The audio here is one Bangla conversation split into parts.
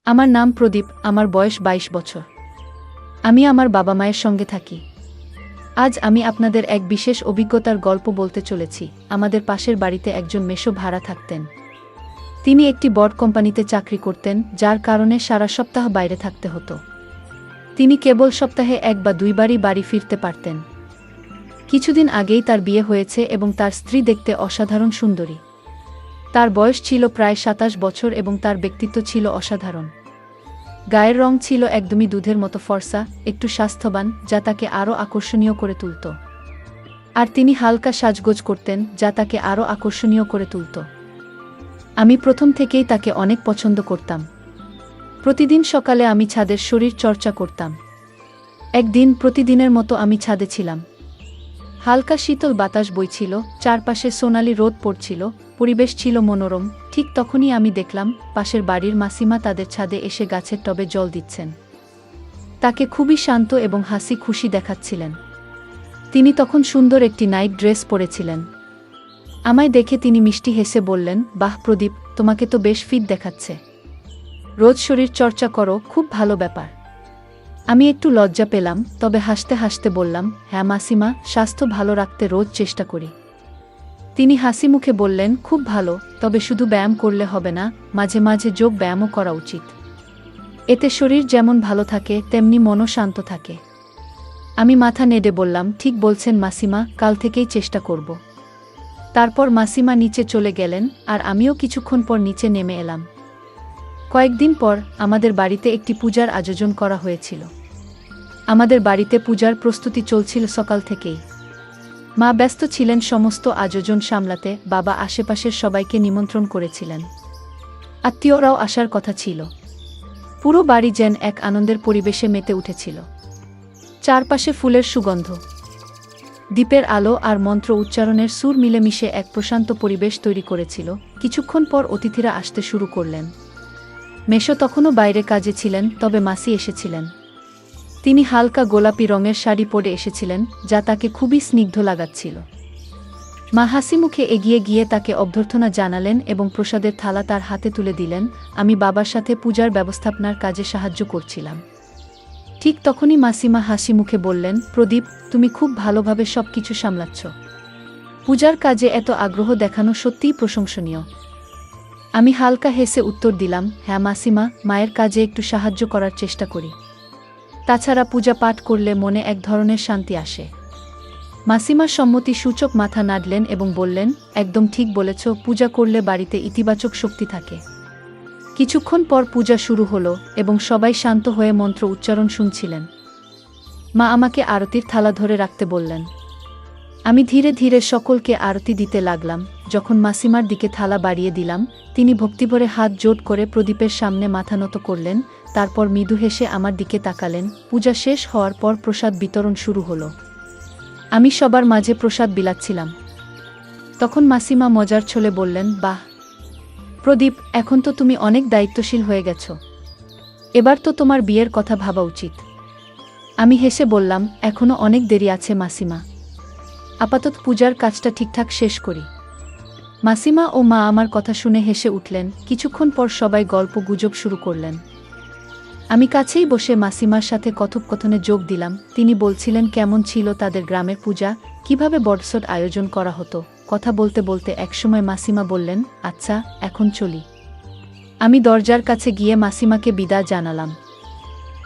আমার নাম প্রদীপ, আমার বয়স ২২ বছর। আমি আমার বাবা মায়ের সঙ্গে থাকি। আজ আমি আপনাদের এক বিশেষ অভিজ্ঞতার গল্প বলতে চলেছি। আমাদের পাশের বাড়িতে একজন মেসো ভাড়া থাকতেন। তিনি একটি বড় কোম্পানিতে চাকরি করতেন, যার কারণে সারা সপ্তাহ বাইরে থাকতে হতো। তিনি কেবল সপ্তাহে ১ বা ২ বারই বাড়ি ফিরতে পারতেন। কিছুদিন আগেই তার বিয়ে হয়েছে এবং তার স্ত্রী দেখতে অসাধারণ সুন্দরী। তার বয়স ছিল প্রায় ২৭ বছর এবং তার ব্যক্তিত্ব ছিল অসাধারণ। গায়ের রং ছিল একদমই দুধের মতো ফর্সা, একটু স্বাস্থ্যবান, যা তাকে আরও আকর্ষণীয় করে তুলত। আর তিনি হালকা সাজগোজ করতেন, যা তাকে আরও আকর্ষণীয় করে তুলত। আমি প্রথম থেকেই তাকে অনেক পছন্দ করতাম। প্রতিদিন সকালে আমি ছাদের শরীর চর্চা করতাম। একদিন প্রতিদিনের মতো আমি ছাদে ছিলাম। হালকা শীতল বাতাস বইছিল, চারপাশে সোনালি রোদ পড়ছিল, পরিবেশ ছিল মনোরম। ঠিক তখনই আমি দেখলাম পাশের বাড়ির মাসিমা তাদের ছাদে এসে গাছের টবে জল দিচ্ছেন। তাকে খুবই শান্ত এবং হাসি খুশি দেখাচ্ছিলেন। তিনি তখন সুন্দর একটি নাইট ড্রেস পরেছিলেন। আমায় দেখে তিনি মিষ্টি হেসে বললেন, "বাহ প্রদীপ, তোমাকে তো বেশ ফিট দেখাচ্ছে। রোজ শরীর চর্চা করো, খুব ভালো ব্যাপার।" আমি একটু লজ্জা পেলাম, তবে হাসতে হাসতে বললাম, "হ্যাঁ মাসিমা, স্বাস্থ্য ভালো রাখতে রোজ চেষ্টা করি।" তিনি হাসি মুখে বললেন, "খুব ভালো, তবে শুধু ব্যায়াম করলে হবে না, মাঝে মাঝে যোগ ব্যায়ামও করা উচিত। এতে শরীর যেমন ভালো থাকে, তেমনি মনও শান্ত থাকে।" আমি মাথা নেড়ে বললাম, "ঠিক বলছেন মাসিমা, কাল থেকেই চেষ্টা করব।" তারপর মাসিমা নিচে চলে গেলেন, আর আমিও কিছুক্ষণ পর নিচে নেমে এলাম। কয়েকদিন পর আমাদের বাড়িতে একটি পূজার আয়োজন করা হয়েছিল। আমাদের বাড়িতে পূজার প্রস্তুতি চলছিল সকাল থেকেই। মা ব্যস্ত ছিলেন সমস্ত আয়োজন সামলাতে, বাবা আশেপাশের সবাইকে নিমন্ত্রণ করেছিলেন। আত্মীয়রাও আসার কথা ছিল। পুরো বাড়ি যেন এক আনন্দের পরিবেশে মেতে উঠেছিল। চারপাশে ফুলের সুগন্ধ, দ্বীপের আলো আর মন্ত্র উচ্চারণের সুর মিলেমিশে এক প্রশান্ত পরিবেশ তৈরি করেছিল। কিছুক্ষণ পর অতিথিরা আসতে শুরু করলেন। মেসো তখনও বাইরে কাজে ছিলেন, তবে মাসি এসেছিলেন। তিনি হালকা গোলাপি রঙের শাড়ি পরে এসেছিলেন, যা তাকে খুবই স্নিগ্ধ লাগাচ্ছিল। মা হাসি মুখে এগিয়ে গিয়ে তাকে অভ্যর্থনা জানালেন এবং প্রসাদের থালা তার হাতে তুলে দিলেন। আমি বাবার সাথে পূজার ব্যবস্থাপনার কাজে সাহায্য করছিলাম। ঠিক তখনই মাসিমা হাসি মুখে বললেন, "প্রদীপ, তুমি খুব ভালোভাবে সবকিছু সামলাচ্ছ। পূজার কাজে এত আগ্রহ দেখানো সত্যিই প্রশংসনীয়।" আমি হালকা হেসে উত্তর দিলাম, "হ্যাঁ মাসিমা, মায়ের কাজে একটু সাহায্য করার চেষ্টা করি। তাছাড়া পূজা পাঠ করলে মনে এক ধরনের শান্তি আসে।" মাসিমা সম্মতি সূচক মাথা নাড়লেন এবং বললেন, "একদম ঠিক বলেছ, পূজা করলে বাড়িতে ইতিবাচক শক্তি থাকে।" কিছুক্ষণ পর পূজা শুরু হলো এবং সবাই শান্ত হয়ে মন্ত্র উচ্চারণ শুনছিলেন। মা আমাকে আরতির থালা ধরে রাখতে বললেন। আমি ধীরে ধীরে সকলকে আরতি দিতে লাগলাম। যখন মাসিমার দিকে থালা বাড়িয়ে দিলাম, তিনি ভক্তিভরে হাত জোড় করে প্রদীপের সামনে মাথা নত করলেন। তারপর মৃদু হেসে আমার দিকে তাকালেন। পূজা শেষ হওয়ার পর প্রসাদ বিতরণ শুরু হলো। আমি সবার মাঝে প্রসাদ বিলাচ্ছিলাম। তখন মাসিমা মজার ছলে বললেন, "বাহ প্রদীপ, এখন তো তুমি অনেক দায়িত্বশীল হয়ে গেছ। এবার তো তোমার বিয়ের কথা ভাবা উচিত।" আমি হেসে বললাম, "এখনো অনেক দেরি আছে মাসিমা। আপাতত পূজার কাজটা ঠিকঠাক শেষ করি।" মাসিমা ও মা আমার কথা শুনে হেসে উঠলেন। কিছুক্ষণ পর সবাই গল্প গুজব শুরু করলেন। আমি কাছেই বসে মাসিমার সাথে কথোপকথনে যোগ দিলাম। তিনি বলছিলেন কেমন ছিল তাদের গ্রামের পূজা, কিভাবে বড়সড় আয়োজন করা হতো। কথা বলতে বলতে একসময় মাসিমা বললেন, "আচ্ছা, এখন চলি।" আমি দরজার কাছে গিয়ে মাসিমাকে বিদায় জানালাম।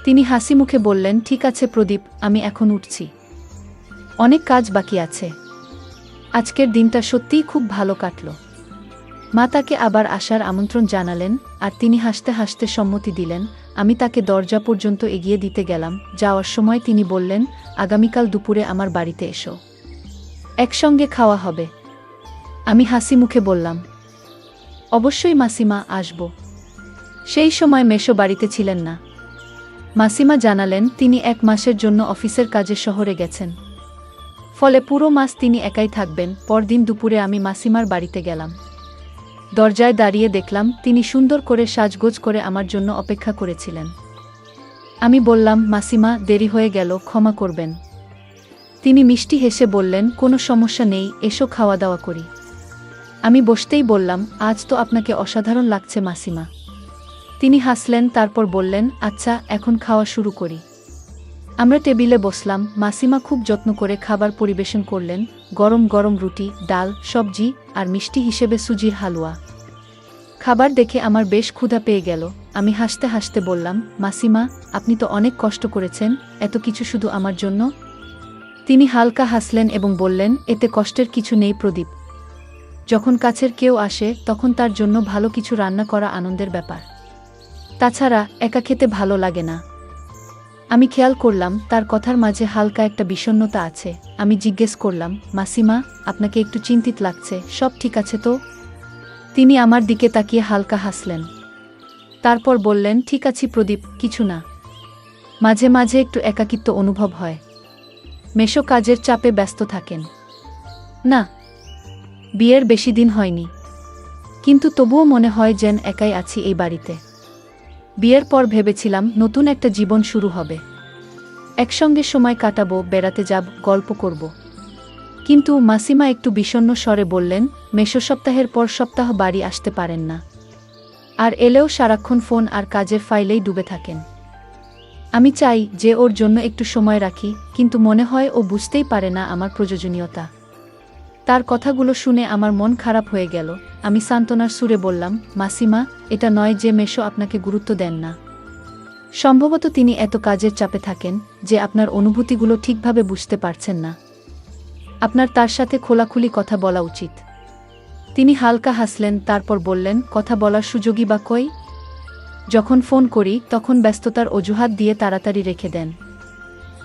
তিনি হাসি মুখে বললেন, "ঠিক আছে প্রদীপ, আমি এখন উঠছি। অনেক কাজ বাকি আছে। আজকের দিনটা সত্যিই খুব ভালো কাটল।" মা তাকে আবার আসার আমন্ত্রণ জানালেন, আর তিনি হাসতে হাসতে সম্মতি দিলেন। আমি তাকে দরজা পর্যন্ত এগিয়ে দিতে গেলাম। যাওয়ার সময় তিনি বললেন, "আগামীকাল দুপুরে আমার বাড়িতে এসো। একসঙ্গে খাওয়া হবে।" আমি হাসি মুখে বললাম, "অবশ্যই মাসিমা, আসব।" সেই সময় মেসো বাড়িতে ছিলেন না। মাসিমা জানালেন তিনি 1 মাসের জন্য অফিসের কাজে শহরে গেছেন। ফলে পুরো মাস তিনি একাই থাকবেন। পরদিন দুপুরে আমি মাসিমার বাড়িতে গেলাম। দরজায় দাঁড়িয়ে দেখলাম তিনি সুন্দর করে সাজগোজ করে আমার জন্য অপেক্ষা করেছিলেন। আমি বললাম, "মাসিমা, দেরি হয়ে গেল, ক্ষমা করবেন।" তিনি মিষ্টি হেসে বললেন, "কোনো সমস্যা নেই, এসো খাওয়া দাওয়া করি।" আমি বসতেই বললাম, "আজ তো আপনাকে অসাধারণ লাগছে মাসিমা। তিনি হাসলেন, তারপর বললেন, আচ্ছা এখন খাওয়া শুরু করি। আমরা টেবিলে বসলাম। মাসিমা খুব যত্ন করে খাবার পরিবেশন করলেন, গরম গরম রুটি, ডাল, সবজি আর মিষ্টি হিসেবে সুজির হালুয়া। খাবার দেখে আমার বেশ ক্ষুধা পেয়ে গেল। আমি হাসতে হাসতে বললাম, মাসিমা, আপনি তো অনেক কষ্ট করেছেন, এত কিছু শুধু আমার জন্য? তিনি হালকা হাসলেন এবং বললেন, এতে কষ্টের কিছু নেই প্রদীপ। যখন কাছের কেউ আসে তখন তার জন্য ভালো কিছু রান্না করা আনন্দের ব্যাপার। তাছাড়া একা খেতে ভালো লাগে না। আমি খেয়াল করলাম তার কথার মাঝে হালকা একটা বিষণ্ণতা আছে। আমি জিজ্ঞেস করলাম, মাসিমা, আপনাকে একটু চিন্তিত লাগছে, সব ঠিক আছে তো? তিনি আমার দিকে তাকিয়ে হালকা হাসলেন। তারপর বললেন, ঠিক আছি প্রদীপ, কিছু না। মাঝে মাঝে একটু একাকিত্ব অনুভব হয়। মেশো কাজের চাপে ব্যস্ত থাকেন। না, বিয়ের বেশি দিন হয়নি, কিন্তু তবুও মনে হয় যেন একাই আছি এই বাড়িতে। বিয়ের পর ভেবেছিলাম নতুন একটা জীবন শুরু হবে, একসঙ্গে সময় কাটাবো, বেড়াতে যাব, গল্প করব। কিন্তু মাসিমা একটু বিষণ্ণ স্বরে বললেন, মেশো সপ্তাহের পর সপ্তাহ বাড়ি আসতে পারেন না, আর এলেও সারাক্ষণ ফোন আর কাজের ফাইলেই ডুবে থাকেন। আমি চাই যে ওর জন্য একটু সময় রাখি, কিন্তু মনে হয় ও বুঝতেই পারে না আমার প্রয়োজনীয়তা। তার কথাগুলো শুনে আমার মন খারাপ হয়ে গেল। আমি সান্ত্বনার সুরে বললাম, মাসিমা, এটা নয় যে মেশো আপনাকে গুরুত্ব দেন না। সম্ভবত তিনি এত কাজের চাপে থাকেন যে আপনার অনুভূতিগুলো ঠিকভাবে বুঝতে পারছেন না। আপনার তার সাথে খোলাখুলি কথা বলা উচিত। তিনি হালকা হাসলেন, তারপর বললেন, কথা বলার সুযোগই বা কই? যখন ফোন করি তখন ব্যস্ততার অজুহাত দিয়ে তাড়াতাড়ি রেখে দেন।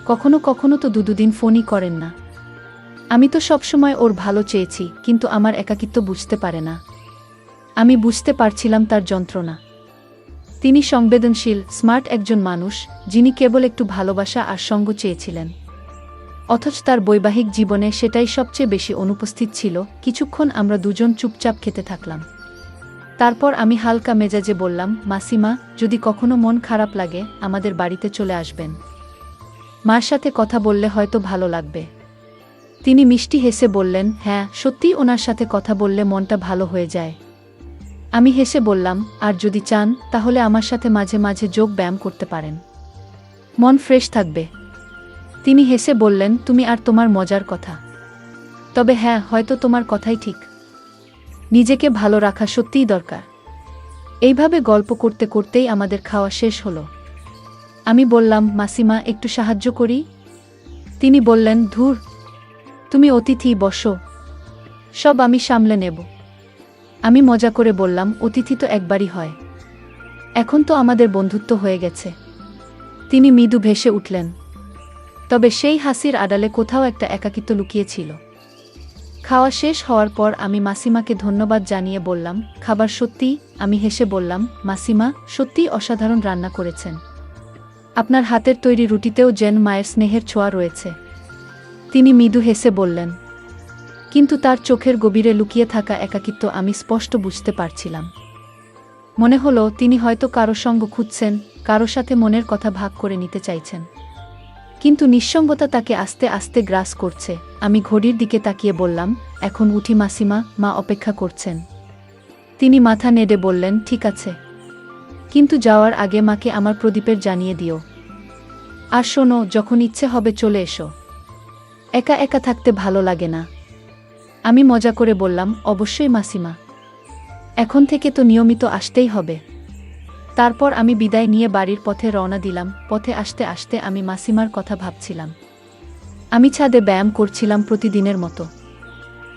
কখনো কখনো তো দুদিন ফোনই করেন না। আমি তো সবসময় ওর ভালো চেয়েছি, কিন্তু আমার একাকিত্ব বুঝতে পারে না। আমি বুঝতে পারছিলাম তার যন্ত্রণা। তিনি সংবেদনশীল, স্মার্ট একজন মানুষ, যিনি কেবল একটু ভালোবাসা আর সঙ্গ চেয়েছিলেন। অথচ তার বৈবাহিক জীবনে সেটাই সবচেয়ে বেশি অনুপস্থিত ছিল। কিছুক্ষণ আমরা দুজন চুপচাপ খেতে থাকলাম। তারপর আমি হালকা মেজাজে বললাম, মাসিমা, যদি কখনো মন খারাপ লাগে আমাদের বাড়িতে চলে আসবেন। মার সাথে কথা বললে হয়তো ভালো লাগবে। তিনি মিষ্টি হেসে বললেন, হ্যাঁ, সত্যিই ওনার সাথে কথা বললে মনটা ভালো হয়ে যায়। আমি হেসে বললাম, আর যদি চান তাহলে আমার সাথে মাঝে মাঝে যোগ ব্যায়াম করতে পারেন, মন ফ্রেশ থাকবে। তিনি হেসে বললেন, তুমি আর তোমার মজার কথা। তবে হ্যাঁ, হয়তো তোমার কথাই ঠিক। নিজেকে ভালো রাখা সত্যিই দরকার। এইভাবে গল্প করতে করতেই আমাদের খাওয়া শেষ হলো। আমি বললাম, মাসিমা, একটু সাহায্য করি? তিনি বললেন, ধুর, তুমি অতিথি, বসো, সব আমি সামলে নেব। আমি মজা করে বললাম, অতিথি তো একবারই হয়, এখন তো আমাদের বন্ধুত্ব হয়ে গেছে। তিনি মৃদু ভেসে উঠলেন, তবে সেই হাসির আড়ালে কোথাও একটা একাকিত্ব লুকিয়েছিল। খাওয়া শেষ হওয়ার পর আমি মাসিমাকে ধন্যবাদ জানিয়ে বললাম, খাবার সত্যিই? আমি হেসে বললাম, মাসিমা, সত্যিই অসাধারণ রান্না করেছেন। আপনার হাতের তৈরি রুটিতেও যেন মায়ের স্নেহের ছোঁয়া রয়েছে। তিনি মৃদু হেসে বললেন, কিন্তু তার চোখের গভীরে লুকিয়ে থাকা একাকিত্ব আমি স্পষ্ট বুঝতে পারছিলাম। মনে হলো তিনি হয়তো কারো সঙ্গ খুঁজছেন, কারো সাথে মনের কথা ভাগ করে নিতে চাইছেন। কিন্তু নিঃসঙ্গতা তাকে আস্তে আস্তে গ্রাস করছে। আমি ঘড়ির দিকে তাকিয়ে বললাম, এখন উঠি মাসিমা, মা অপেক্ষা করছেন। তিনি মাথা নেড়ে বললেন, ঠিক আছে, কিন্তু যাওয়ার আগে মাকে আমার প্রদীপের জানিয়ে দিও। আর শোনো, যখন ইচ্ছে হবে চলে এসো, একা একা থাকতে ভালো লাগে না। আমি মজা করে বললাম, অবশ্যই মাসিমা, এখন থেকে তো নিয়মিত আসতেই হবে। তারপর আমি বিদায় নিয়ে বাড়ির পথে রওনা দিলাম। পথে আসতে আসতে আমি মাসিমার কথা ভাবছিলাম। আমি ছাদে ব্যায়াম করছিলাম প্রতিদিনের মতো,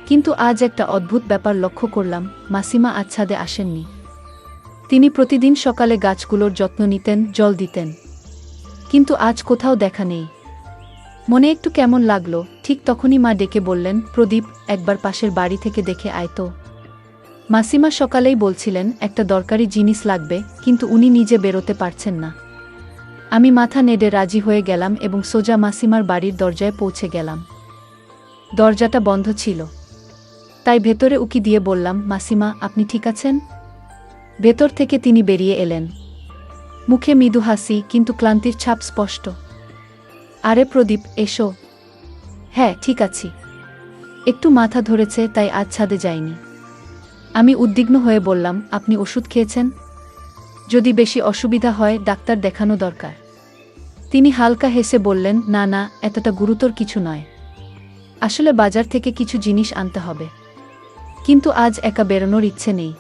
কিন্তু আজ একটা অদ্ভুত ব্যাপার লক্ষ্য করলাম, মাসিমা আজ ছাদে আসেননি। তিনি প্রতিদিন সকালে গাছগুলোর যত্ন নিতেন, জল দিতেন, কিন্তু আজ কোথাও দেখা নেই। মনে একটু কেমন লাগলো। ঠিক তখনই মা ডেকে বললেন, প্রদীপ, একবার পাশের বাড়ি থেকে দেখে আয় তো। মাসিমা সকালেই বলছিলেন একটা দরকারি জিনিস লাগবে, কিন্তু উনি নিজে বেরোতে পারছেন না। আমি মাথা নেড়ে রাজি হয়ে গেলাম এবং সোজা মাসিমার বাড়ির দরজায় পৌঁছে গেলাম। দরজাটা বন্ধ ছিল, তাই ভেতরে উকি দিয়ে বললাম, মাসিমা, আপনি ঠিক আছেন? ভেতর থেকে তিনি বেরিয়ে এলেন, মুখে মৃদু হাসি, কিন্তু ক্লান্তির ছাপ স্পষ্ট। আরে প্রদীপ, এসো। হ্যাঁ, ঠিক আছি, একটু মাথা ধরেছে তাই আজ ছাদে যাইনি। আমি উদ্বিগ্ন হয়ে বললাম, আপনি ওষুধ খেয়েছেন? যদি বেশি অসুবিধা হয় ডাক্তার দেখানো দরকার। তিনি হালকা হেসে বললেন, না না, এতটা গুরুতর কিছু নয়। আসলে বাজার থেকে কিছু জিনিস আনতে হবে, কিন্তু আজ একা বেরোনোর ইচ্ছে নেই।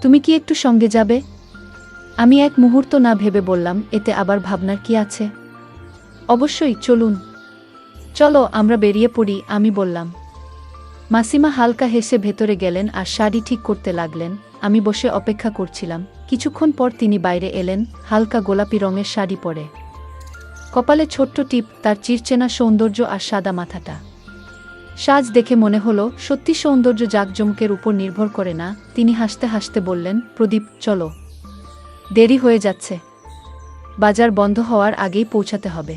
তুমি কি একটু সঙ্গে যাবে? আমি এক মুহূর্ত না ভেবে বললাম, এতে আবার ভাবনার কি আছে? অবশ্যই, চলুন। চলো আমরা বেরিয়ে পড়ি, আমি বললাম। মাসিমা হালকা হেসে ভেতরে গেলেন আর শাড়ি ঠিক করতে লাগলেন। আমি বসে অপেক্ষা করছিলাম। কিছুক্ষণ পর তিনি বাইরে এলেন, হালকা গোলাপি রঙের শাড়ি পরে, কপালে ছোট্ট টিপ, তার চিরচেনা সৌন্দর্য আর সাদা মাথাটা। সাজ দেখে মনে হলো সত্যি সৌন্দর্য জাঁকজমকের উপর নির্ভর করে না। তিনি হাসতে হাসতে বললেন, প্রদীপ চলো, দেরি হয়ে যাচ্ছে, বাজার বন্ধ হওয়ার আগেই পৌঁছাতে হবে।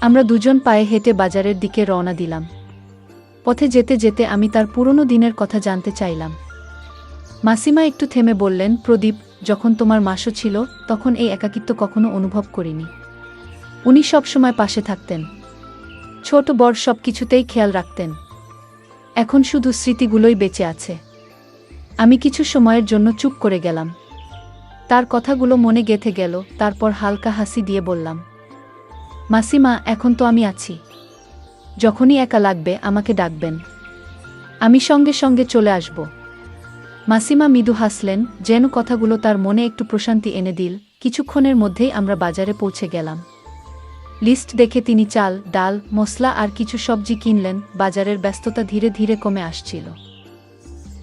আমরা দুজন পায়ে হেঁটে বাজারের দিকে রওনা দিলাম। পথে যেতে যেতে আমি তার পুরনো দিনের কথা জানতে চাইলাম। মাসিমা একটু থেমে বললেন, প্রদীপ, যখন তোমার মাসও ছিল তখন এই একাকিত্ব কখনো অনুভব করিনি। উনি সবসময় পাশে থাকতেন, ছোট বড় সব কিছুতেই খেয়াল রাখতেন। এখন শুধু স্মৃতিগুলোই বেঁচে আছে। আমি কিছু সময়ের জন্য চুপ করে গেলাম। তার কথাগুলো মনে গেঁথে গেল। তারপর হালকা হাসি দিয়ে বললাম, মাসিমা, এখন তো আমি আছি। যখনই একা লাগবে আমাকে ডাকবেন, আমি সঙ্গে সঙ্গে চলে আসব। মাসিমা মৃদু হাসলেন, যেন কথাগুলো তার মনে একটু প্রশান্তি এনে দিল। কিছুক্ষণের মধ্যেই আমরা বাজারে পৌঁছে গেলাম। লিস্ট দেখে তিনি চাল, ডাল, মশলা আর কিছু সবজি কিনলেন। বাজারের ব্যস্ততা ধীরে ধীরে কমে আসছিল।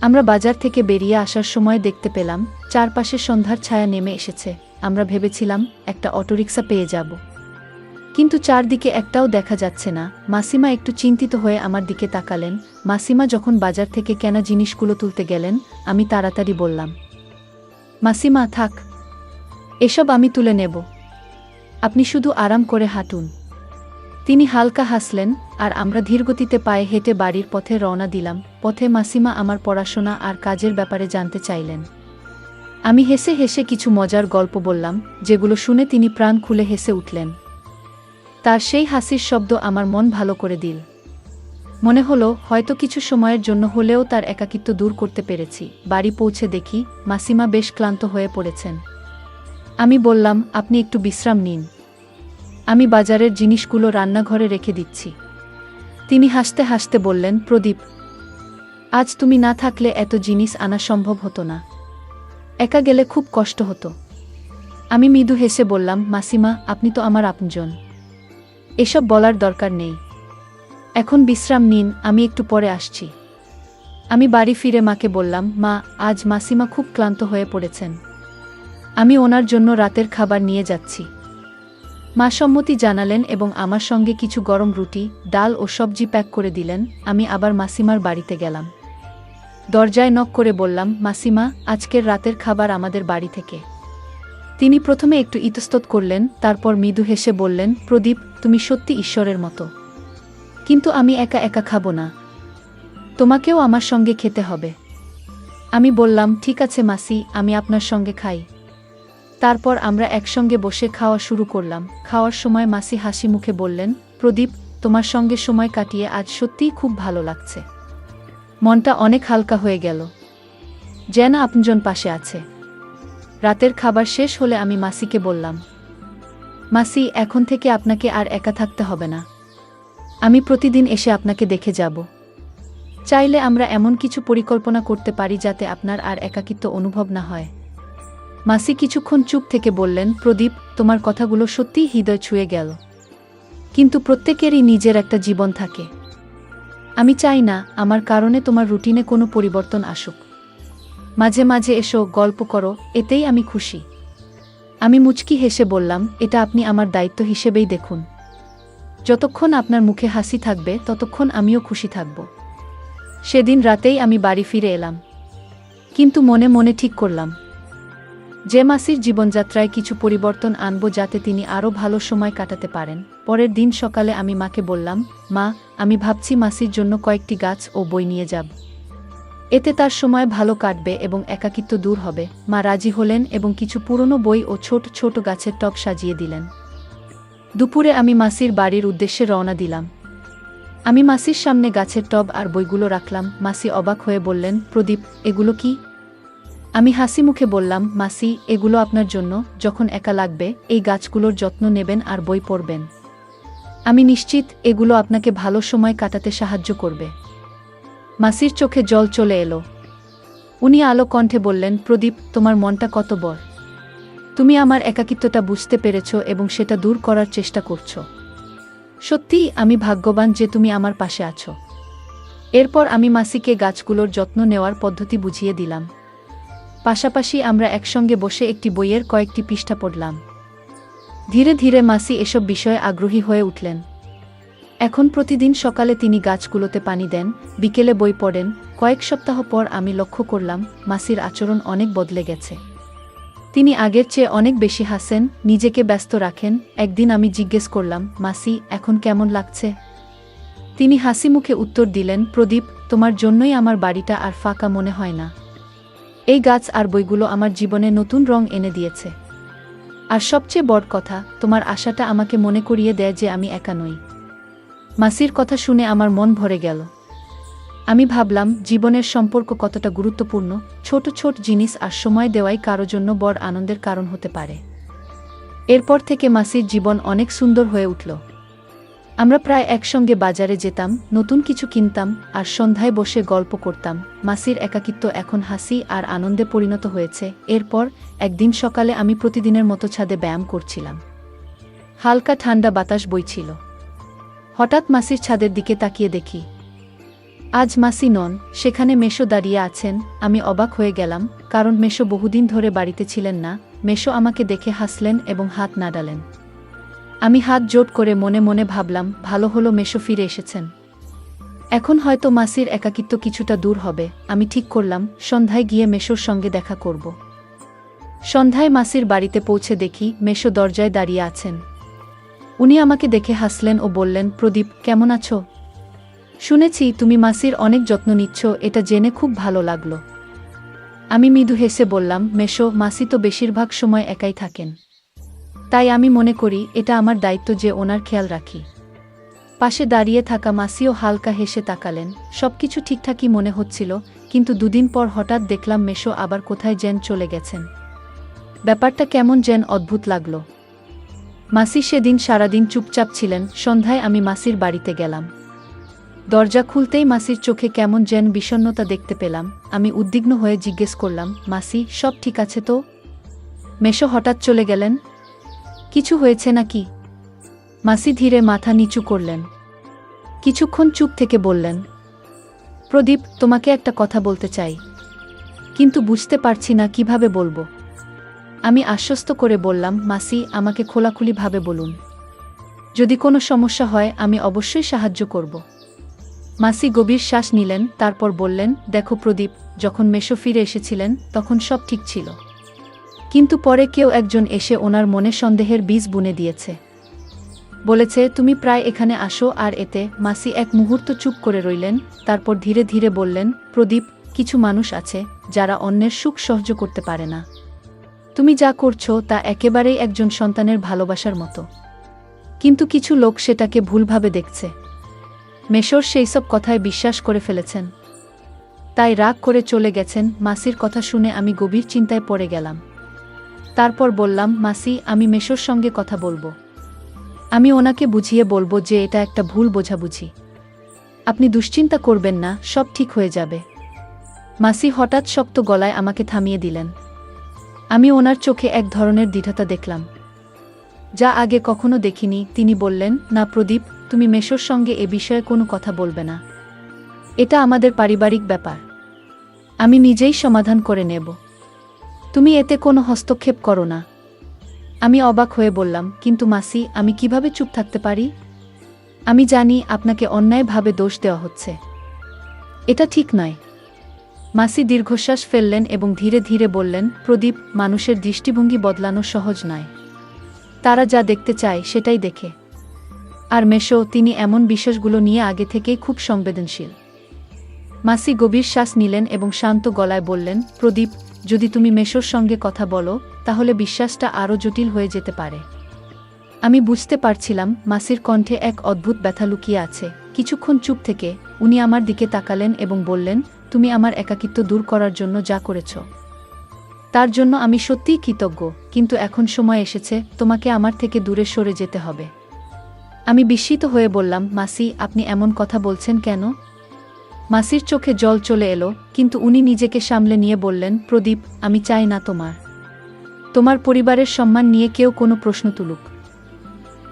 আমরা বাজার থেকে বেরিয়ে আসার সময় দেখতে পেলাম চারপাশে সন্ধ্যার ছায়া নেমে এসেছে। আমরা ভেবেছিলাম একটা অটোরিকশা পেয়ে যাব, কিন্তু চারদিকে একটাও দেখা যাচ্ছে না। মাসিমা একটু চিন্তিত হয়ে আমার দিকে তাকালেন। মাসিমা যখন বাজার থেকে কেনা জিনিসগুলো তুলতে গেলেন, আমি তাড়াতাড়ি বললাম, মাসিমা থাক, এসব আমি তুলে নেব, আপনি শুধু আরাম করে হাঁটুন। তিনি হালকা হাসলেন আর আমরা ধীরগতিতে পায়ে হেঁটে বাড়ির পথে রওনা দিলাম। পথে মাসিমা আমার পড়াশোনা আর কাজের ব্যাপারে জানতে চাইলেন। আমি হেসে হেসে কিছু মজার গল্প বললাম, যেগুলো শুনে তিনি প্রাণ খুলে হেসে উঠলেন। তার সেই হাসির শব্দ আমার মন ভালো করে দিল। মনে হলো হয়তো কিছু সময়ের জন্য হলেও তার একাকিত্ব দূর করতে পেরেছি। বাড়ি পৌঁছে দেখি মাসিমা বেশ ক্লান্ত হয়ে পড়েছেন। আমি বললাম, আপনি একটু বিশ্রাম নিন, আমি বাজারের জিনিসগুলো রান্নাঘরে রেখে দিচ্ছি। তিনি হাসতে হাসতে বললেন, প্রদীপ, আজ তুমি না থাকলে এত জিনিস আনা সম্ভব হতো না, একা গেলে খুব কষ্ট হতো। আমি মৃদু হেসে বললাম, মাসিমা, আপনি তো আমার আপনজন, এসব বলার দরকার নেই। এখন বিশ্রাম নিন, আমি একটু পরে আসছি। আমি বাড়ি ফিরে মাকে বললাম, মা, আজ মাসিমা খুব ক্লান্ত হয়ে পড়েছেন, আমি ওনার জন্য রাতের খাবার নিয়ে যাচ্ছি। মা সম্মতি জানালেন এবং আমার সঙ্গে কিছু গরম রুটি, ডাল ও সবজি প্যাক করে দিলেন। আমি আবার মাসিমার বাড়িতে গেলাম। দরজায় নক করে বললাম, মাসিমা, আজকের রাতের খাবার আমাদের বাড়ি থেকে। তিনি প্রথমে একটু ইতস্তত করলেন, তারপর মৃদু হেসে বললেন, প্রদীপ, তুমি সত্যি ঈশ্বরের মতো, কিন্তু আমি একা একা খাবো না, তোমাকেও আমার সঙ্গে খেতে হবে। আমি বললাম, ঠিক আছে মাসি, আমি আপনার সঙ্গে খাই। তারপর আমরা একসঙ্গে বসে খাওয়া শুরু করলাম। খাওয়ার সময় মাসি হাসি মুখে বললেন, প্রদীপ, তোমার সঙ্গে সময় কাটিয়ে আজ সত্যিই খুব ভালো লাগছে, মনটা অনেক হালকা হয়ে গেল, যেন আপনজন পাশে আছে। রাতের খাবার শেষ হলে আমি মাসিকে বললাম, মাসি, এখন থেকে আপনাকে আর একা থাকতে হবে না, আমি প্রতিদিন এসে আপনাকে দেখে যাব। চাইলে আমরা এমন কিছু পরিকল্পনা করতে পারি যাতে আপনার আর একাকিত্ব অনুভব না হয়। মাসি কিছুক্ষণ চুপ থেকে বললেন, প্রদীপ, তোমার কথাগুলো সত্যিই হৃদয় ছুঁয়ে গেল, কিন্তু প্রত্যেকেরই নিজের একটা জীবন থাকে। আমি চাই না আমার কারণে তোমার রুটিনে কোনো পরিবর্তন আসুক। মাঝে মাঝে এসো, গল্প করো, এতেই আমি খুশি। আমি মুচকি হেসে বললাম, এটা আপনি আমার দায়িত্ব হিসেবেই দেখুন। যতক্ষণ আপনার মুখে হাসি থাকবে ততক্ষণ আমিও খুশি থাকব। সেদিন রাতেই আমি বাড়ি ফিরে এলাম, কিন্তু মনে মনে ঠিক করলাম যে মাসির জীবনযাত্রায় কিছু পরিবর্তন আনব যাতে তিনি আরও ভালো সময় কাটাতে পারেন। পরের দিন সকালে আমি মাকে বললাম, মা, আমি ভাবছি মাসির জন্য কয়েকটি গাছ ও বই নিয়ে যাব, এতে তার সময় ভালো কাটবে এবং একাকিত্ব দূর হবে। মা রাজি হলেন এবং কিছু পুরনো বই ও ছোট ছোট গাছের টব সাজিয়ে দিলেন। দুপুরে আমি মাসির বাড়ির উদ্দেশ্যে রওনা দিলাম। আমি মাসির সামনে গাছের টব আর বইগুলো রাখলাম। মাসি অবাক হয়ে বললেন, প্রদীপ, এগুলো কি? আমি হাসি মুখে বললাম, মাসি, এগুলো আপনার জন্য, যখন একা লাগবে এই গাছগুলোর যত্ন নেবেন আর বই পড়বেন। আমি নিশ্চিত এগুলো আপনাকে ভালো সময় কাটাতে সাহায্য করবে। মাসির চোখে জল চলে এলো। উনি আলো কণ্ঠে বললেন, প্রদীপ, তোমার মনটা কত বড়। তুমি আমার একাকিত্বটা বুঝতে পেরেছ এবং সেটা দূর করার চেষ্টা করছ। সত্যিই আমি ভাগ্যবান যে তুমি আমার পাশে আছো। এরপর আমি মাসিকে গাছগুলোর যত্ন নেওয়ার পদ্ধতি বুঝিয়ে দিলাম। পাশাপাশি আমরা একসঙ্গে বসে একটি বইয়ের কয়েকটি পৃষ্ঠা পড়লাম। ধীরে ধীরে মাসি এসব বিষয়ে আগ্রহী হয়ে উঠলেন। এখন প্রতিদিন সকালে তিনি গাছগুলোতে পানি দেন, বিকেলে বই পড়েন। কয়েক সপ্তাহ পর আমি লক্ষ্য করলাম মাসির আচরণ অনেক বদলে গেছে। তিনি আগের চেয়ে অনেক বেশি হাসেন, নিজেকে ব্যস্ত রাখেন। একদিন আমি জিজ্ঞেস করলাম, মাসি, এখন কেমন লাগছে? তিনি হাসি মুখে উত্তর দিলেন, প্রদীপ, তোমার জন্যই আমার বাড়িটা আর ফাঁকা মনে হয় না। এই গাছ আর বইগুলো আমার জীবনে নতুন রং এনে দিয়েছে। আর সবচেয়ে বড় কথা, তোমার আশাটা আমাকে মনে করিয়ে দেয় যে আমি একা নই। মাসির কথা শুনে আমার মন ভরে গেল। আমি ভাবলাম জীবনের সম্পর্ক কতটা গুরুত্বপূর্ণ। ছোট ছোট জিনিস আর সময় দেওয়াই কারো জন্য বড় আনন্দের কারণ হতে পারে। এরপর থেকে মাসির জীবন অনেক সুন্দর হয়ে উঠল। আমরা প্রায় একসঙ্গে বাজারে যেতাম, নতুন কিছু কিনতাম আর সন্ধ্যায় বসে গল্প করতাম। মাসির একাকিত্ব এখন হাসি আর আনন্দে পরিণত হয়েছে। এরপর একদিন সকালে আমি প্রতিদিনের মতো ছাদে ব্যায়াম করছিলাম। হালকা ঠান্ডা বাতাস বইছিল। হঠাৎ মাসির ছাদের দিকে তাকিয়ে দেখি আজ মাসি নন, সেখানে মেশো দাঁড়িয়ে আছেন। আমি অবাক হয়ে গেলাম, কারণ মেশো বহুদিন ধরে বাড়িতে ছিলেন না। মেশো আমাকে দেখে হাসলেন এবং হাত নাড়ালেন। আমি হাত জোট করে মনে মনে ভাবলাম, ভালো হলো মেশো ফিরে এসেছেন। এখন হয়তো মাসির একাকিত্ব কিছুটা দূর হবে। আমি ঠিক করলাম সন্ধ্যায় গিয়ে মেশোর সঙ্গে দেখা করব। সন্ধ্যায় মাসির বাড়িতে পৌঁছে দেখি মেশো দরজায় দাঁড়িয়ে আছেন। উনি আমাকে দেখে হাসলেন ও বললেন, প্রদীপ, কেমন আছো? শুনেছি তুমি মাসির অনেক যত্ন নিচ্ছ, এটা জেনে খুব ভালো লাগলো। আমি মৃদু হেসে বললাম, মেশো, মাসি তো বেশিরভাগ সময় একাই থাকেন। তাই আমি মনে করি এটা আমার দায়িত্ব যে ওনার খেয়াল রাখি। পাশে দাঁড়িয়ে থাকা মাসিও হালকা হেসে তাকালেন। সবকিছু ঠিকঠাকই মনে হচ্ছিল, কিন্তু দুদিন পর হঠাৎ দেখলাম মেশো আবার কোথায় যেন চলে গেছেন। ব্যাপারটা কেমন যেন অদ্ভুত লাগলো। মাসি সেদিন সারাদিন চুপচাপ ছিলেন। সন্ধ্যায় আমি মাসির বাড়িতে গেলাম। দরজা খুলতেই মাসির চোখে কেমন যেন বিষণ্ণতা দেখতে পেলাম। আমি উদ্বিগ্ন হয়ে জিজ্ঞেস করলাম, মাসি, সব ঠিক আছে তো? মেশো হঠাৎ চলে গেলেন, কিছু হয়েছে নাকি? মাসি ধীরে মাথা নিচু করলেন। কিছুক্ষণ চুপ থেকে বললেন, প্রদীপ, তোমাকে একটা কথা বলতে চাই, কিন্তু বুঝতে পারছি না কিভাবে বলবো। আমি আশ্বস্ত করে বললাম, মাসি, আমাকে খোলাখুলিভাবে বলুন। যদি কোনো সমস্যা হয় আমি অবশ্যই সাহায্য করব। মাসি গভীর শ্বাস নিলেন, তারপর বললেন, দেখো প্রদীপ, যখন মেশো ফিরে এসেছিলেন তখন সব ঠিক ছিল, কিন্তু পরে কেউ একজন এসে ওনার মনে সন্দেহের বীজ বুনে দিয়েছে। বলেছে তুমি প্রায় এখানে আসো, আর এতে। মাসি এক মুহূর্ত চুপ করে রইলেন, তারপর ধীরে ধীরে বললেন, প্রদীপ, কিছু মানুষ আছে যারা অন্যের সুখ সহ্য করতে পারে না। তুমি যা করছো তা একেবারেই একজন সন্তানের ভালোবাসার মতো, কিন্তু কিছু লোক সেটাকে ভুলভাবে দেখছে। মেশোর সেই সব কথায় বিশ্বাস করে ফেলেছেন, তাই রাগ করে চলে গেছেন। মাসির কথা শুনে আমি গভীর চিন্তায় পড়ে গেলাম। তারপর বললাম, মাসি, আমি মেশোর সঙ্গে কথা বলবো। আমি ওনাকে বুঝিয়ে বলবো যে এটা একটা ভুল বোঝাবুঝি। আপনি দুশ্চিন্তা করবেন না, সব ঠিক হয়ে যাবে। মাসি হঠাৎ শক্ত গলায় আমাকে থামিয়ে দিলেন। আমি ওনার চোখে এক ধরনের দৃঢ়তা দেখলাম, যা আগে কখনো দেখিনি। তিনি বললেন, না প্রদীপ, তুমি মেশোর সঙ্গে এ বিষয়ে কোনো কথা বলবে না। এটা আমাদের পারিবারিক ব্যাপার, আমি নিজেই সমাধান করে নেব। তুমি এতে কোনো হস্তক্ষেপ করো না। আমি অবাক হয়ে বললাম, কিন্তু মাসি, আমি কিভাবে চুপ থাকতে পারি? আমি জানি আপনাকে অন্যায়ভাবে দোষ দেওয়া হচ্ছে, এটা ঠিক নয়। মাসি দীর্ঘশ্বাস ফেললেন এবং ধীরে ধীরে বললেন, প্রদীপ, মানুষের দৃষ্টিভঙ্গি বদলানো সহজ নয়। তারা যা দেখতে চায় সেটাই দেখে। আর মেশো, তিনি এমন বিষয়গুলো নিয়ে আগে থেকেই খুব সংবেদনশীল। মাসি গভীর শ্বাস নিলেন এবং শান্ত গলায় বললেন, প্রদীপ, যদি তুমি মেশোর সঙ্গে কথা বলো তাহলে বিশ্বাসটা আরও জটিল হয়ে যেতে পারে। আমি বুঝতে পারছিলাম মাসির কণ্ঠে এক অদ্ভুত ব্যথা লুকিয়ে আছে। কিছুক্ষণ চুপ থেকে উনি আমার দিকে তাকালেন এবং বললেন, তুমি আমার একাকিত্ব দূর করার জন্য যা করেছ তার জন্য আমি সত্যিই কৃতজ্ঞ, কিন্তু এখন সময় এসেছে তোমাকে আমার থেকে দূরে সরে যেতে হবে। আমি বিস্মিত হয়ে বললাম, মাসি, আপনি এমন কথা বলছেন কেন? মাসির চোখে জল চলে এলো, কিন্তু উনি নিজেকে সামলে নিয়ে বললেন, প্রদীপ, আমি চাই না তোমার পরিবারের সম্মান নিয়ে কেউ কোনো প্রশ্ন তুলুক।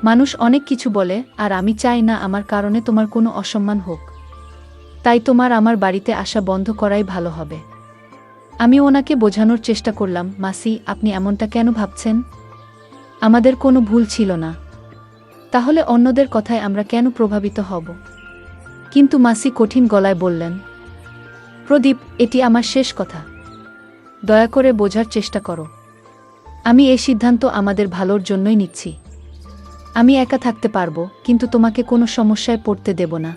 মানুষ অনেক কিছু বলে, আর আমি চাই না আমার কারণে তোমার কোনো অসম্মান হোক। তাই তোমার আমার বাড়িতে আসা বন্ধ করাই ভালো হবে। আমি ওনাকে বোঝানোর চেষ্টা করলাম, মাসি, আপনি এমনটা কেন ভাবছেন? আমাদের কোনো ভুল ছিল না। তাহলে অন্যদের কথায় আমরা কেন প্রভাবিত হব? কিন্তু মাসি কঠিন গলায় বললেন, প্রদীপ, এটি আমার শেষ কথা। দয়া করে বোঝার চেষ্টা করো। আমি এই সিদ্ধান্ত আমাদের ভালোর জন্যই নিচ্ছি। আমি একা থাকতে পারবো, কিন্তু তোমাকে কোনো সমস্যায় পড়তে দেব না।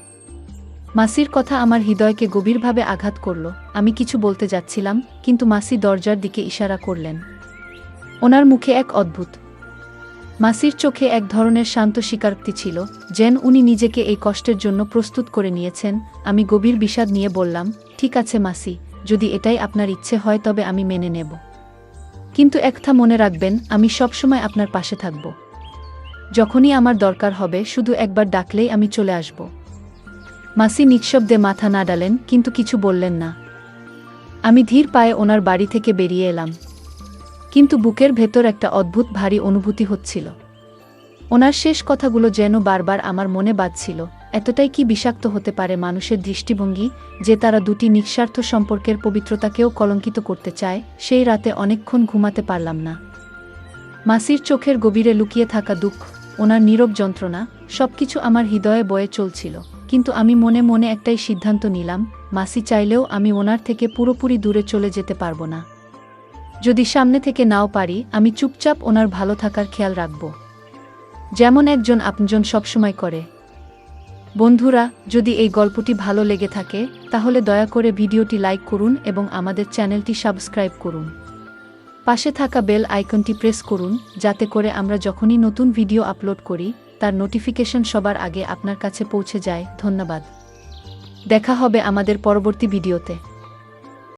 মাসির কথা আমার হৃদয়কে গভীরভাবে আঘাত করল। আমি কিছু বলতে যাচ্ছিলাম, কিন্তু মাসি দরজার দিকে ইশারা করলেন। ওনার মুখে এক অদ্ভুত মাসির চোখে এক ধরনের শান্ত স্বীকারোক্তি ছিল, যেন উনি নিজেকে এই কষ্টের জন্য প্রস্তুত করে নিয়েছেন। আমি গভীর বিষাদ নিয়ে বললাম, ঠিক আছে মাসি, যদি এটাই আপনার ইচ্ছে হয় তবে আমি মেনে নেব। কিন্তু একটা মনে রাখবেন, আমি সবসময় আপনার পাশে থাকব। যখনই আমার দরকার হবে শুধু একবার ডাকলেই আমি চলে আসব। মাসি নিঃশব্দে মাথা নাড়ালেন, কিন্তু কিছু বললেন না। আমি ধীর পায়ে ওনার বাড়ি থেকে বেরিয়ে এলাম, কিন্তু বুকের ভেতর একটা অদ্ভুত ভারী অনুভূতি হচ্ছিল। ওনার শেষ কথাগুলো যেন বারবার আমার মনে বাজছিল। এতটাই কি বিষাক্ত হতে পারে মানুষের দৃষ্টিভঙ্গি, যে তারা দুটি নিঃস্বার্থ সম্পর্কের পবিত্রতাকেও কলঙ্কিত করতে চায়? সেই রাতে অনেকক্ষণ ঘুমাতে পারলাম না। মাসির চোখের গভীরে লুকিয়ে থাকা দুঃখ, ওনার নীরব যন্ত্রণা, সবকিছু আমার হৃদয়ে বয়ে চলছিল। কিন্তু আমি মনে মনে একটাই সিদ্ধান্ত নিলাম, মাসি চাইলেও আমি ওনার থেকে পুরোপুরি দূরে চলে যেতে পারবো না। যদি সামনে থেকে নাও পারি, আমি চুপচাপ ওনার ভালো থাকার খেয়াল রাখব, যেমন একজন আপনজন সবসময় করে। বন্ধুরা, যদি এই গল্পটি ভালো লেগে থাকে তাহলে দয়া করে ভিডিওটি লাইক করুন এবং আমাদের চ্যানেলটি সাবস্ক্রাইব করুন। পাশে থাকা বেল আইকনটি প্রেস করুন, যাতে করে আমরা যখনই নতুন ভিডিও আপলোড করি তার নোটিফিকেশন সবার আগে আপনার কাছে পৌঁছে যায়। ধন্যবাদ। দেখা হবে আমাদের পরবর্তী ভিডিওতে।